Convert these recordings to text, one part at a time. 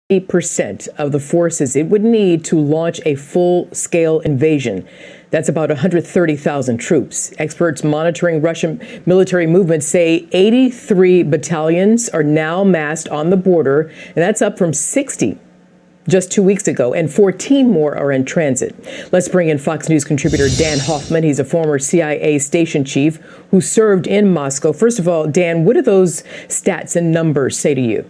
8% of the forces it would need to launch a full-scale invasion. That's about 130,000 troops. Experts monitoring Russian military movements say 83 battalions are now massed on the border, and that's up from 60 just 2 weeks ago, and 14 more are in transit. Let's bring in Fox News contributor Dan Hoffman. He's a former CIA station chief who served in Moscow. First of all, Dan, what do those stats and numbers say to you?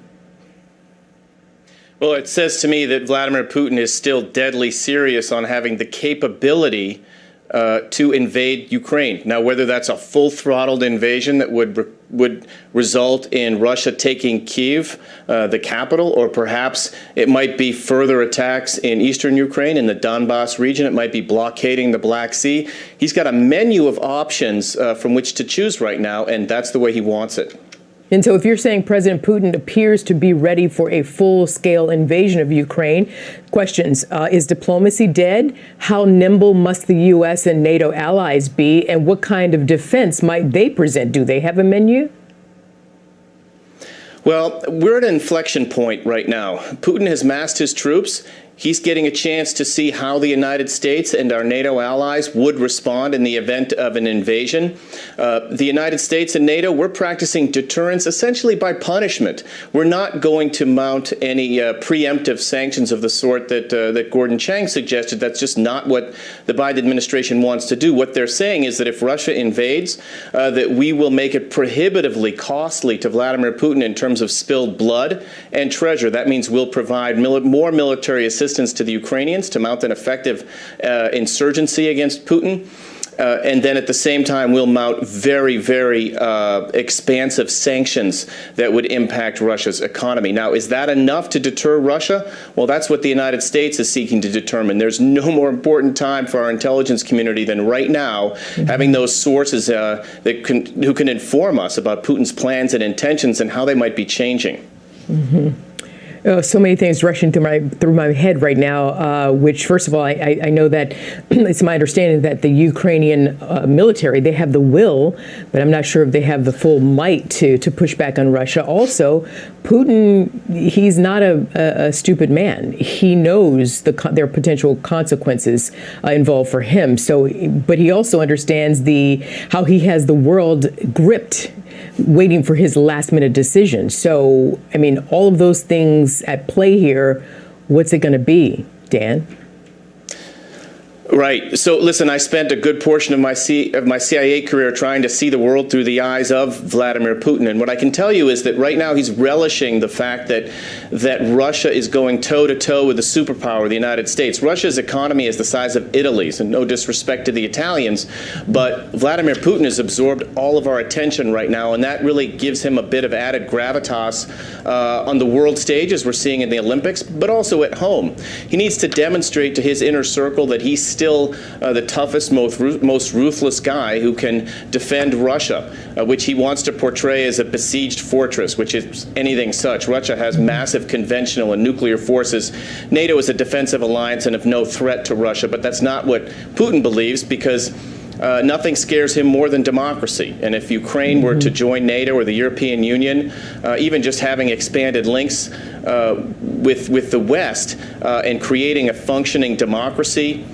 Well, it says to me that Vladimir Putin is still deadly serious on having the capability to invade Ukraine. Now, whether that's a full-throttled invasion that would result in Russia taking Kiev, the capital, or perhaps it might be further attacks in eastern Ukraine, in the Donbass region. It might be blockading the Black Sea. He's got a menu of options from which to choose right now, and that's the way he wants it. And so if you're saying President Putin appears to be ready for a full-scale invasion of Ukraine, questions, is diplomacy dead? How nimble must the U.S. and NATO allies be? And what kind of defense might they present? Do they have a menu? Well, we're at an inflection point right now. Putin has massed his troops. He's getting a chance to see how the United States and our NATO allies would respond in the event of an invasion. The United States and NATO, we're practicing deterrence essentially by punishment. We're not going to mount any preemptive sanctions of the sort that Gordon Chang suggested. That's just not what the Biden administration wants to do. What they're saying is that if Russia invades, that we will make it prohibitively costly to Vladimir Putin in terms of spilled blood and treasure. That means we'll provide more military assistance to the Ukrainians to mount an effective insurgency against Putin. And then at the same time, we'll mount very, very expansive sanctions that would impact Russia's economy. Now, is that enough to deter Russia? Well, that's what the United States is seeking to determine. There's no more important time for our intelligence community than right now, having those sources who can inform us about Putin's plans and intentions and how they might be changing. So many things rushing through my head right now, which, first of all, I know that it's my understanding that the Ukrainian military, they have the will, but I'm not sure if they have the full might to push back on Russia. Also, Putin, he's not a stupid man. He knows their potential consequences involved for him. So, but he also understands how he has the world gripped, waiting for his last-minute decision. So, I mean, all of those things at play here, what's it going to be, Dan? Right. So, listen, I spent a good portion of my CIA career trying to see the world through the eyes of Vladimir Putin. And what I can tell you is that right now he's relishing the fact that Russia is going toe-to-toe with the superpower, the United States. Russia's economy is the size of Italy's, and no disrespect to the Italians, but Vladimir Putin has absorbed all of our attention right now, and that really gives him a bit of added gravitas on the world stage, as we're seeing in the Olympics, but also at home. He needs to demonstrate to his inner circle that he's still the toughest, most ruthless guy who can defend Russia, which he wants to portray as a besieged fortress, which is anything such. Russia has massive conventional and nuclear forces. NATO is a defensive alliance and of no threat to Russia, but that's not what Putin believes, because nothing scares him more than democracy. And if Ukraine were to join NATO or the European Union, even just having expanded links with the West and creating a functioning democracy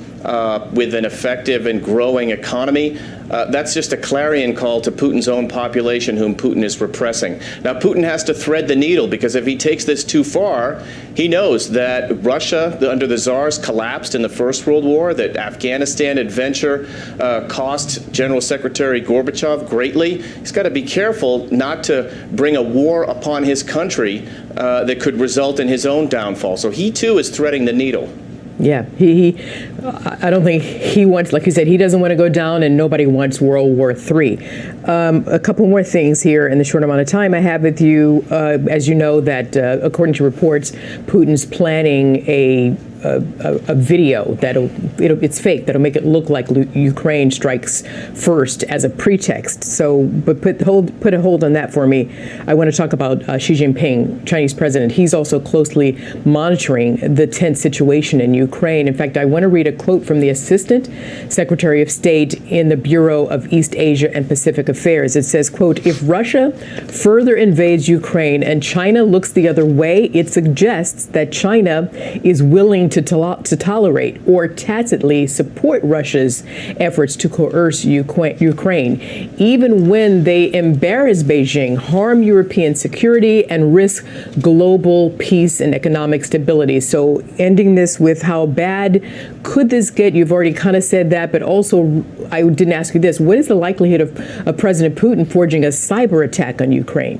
with an effective and growing economy, that's just a clarion call to Putin's own population, whom Putin is repressing. Now, Putin has to thread the needle, because if he takes this too far, he knows that Russia, under the Tsars, collapsed in the First World War, that Afghanistan adventure cost General Secretary Gorbachev greatly. He's got to be careful not to bring a war upon his country that could result in his own downfall. So he, too, is threading the needle. Yeah, I don't think he wants, like you said, he doesn't want to go down, and nobody wants World War III. A couple more things here in the short amount of time I have with you. As you know, that according to reports, Putin's planning a a video it's fake, that'll make it look like Ukraine strikes first as a pretext. So, but put a hold on that for me. I want to talk about Xi Jinping, Chinese president. He's also closely monitoring the tense situation in Ukraine. In fact, I want to read a quote from the Assistant Secretary of State in the Bureau of East Asia and Pacific Affairs. It says, quote, "If Russia further invades Ukraine and China looks the other way, it suggests that China is willing to tolerate or tacitly support Russia's efforts to coerce Ukraine, even when they embarrass Beijing, harm European security, and risk global peace and economic stability." So ending this with how bad could this get? You've already kind of said that, but also I didn't ask you this. What is the likelihood of President Putin forging a cyber attack on Ukraine?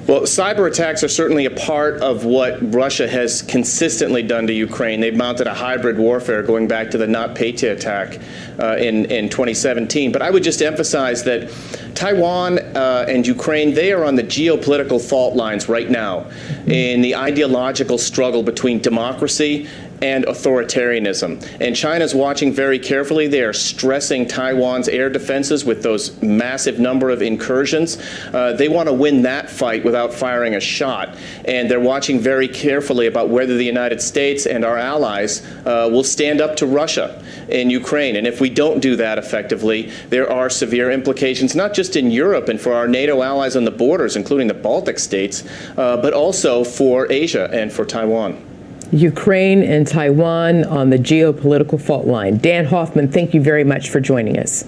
Well, cyber attacks are certainly a part of what Russia has consistently done to Ukraine. They've mounted a hybrid warfare going back to the NotPetya attack in 2017. But I would just emphasize that Taiwan and Ukraine, they are on the geopolitical fault lines right now in the ideological struggle between democracy and authoritarianism. And China's watching very carefully. They are stressing Taiwan's air defenses with those massive number of incursions. They want to win that fight without firing a shot. And they're watching very carefully about whether the United States and our allies will stand up to Russia in Ukraine. And if we don't do that effectively, there are severe implications, not just in Europe and for our NATO allies on the borders, including the Baltic states, but also for Asia and for Taiwan. Ukraine and Taiwan on the geopolitical fault line. Dan Hoffman, thank you very much for joining us.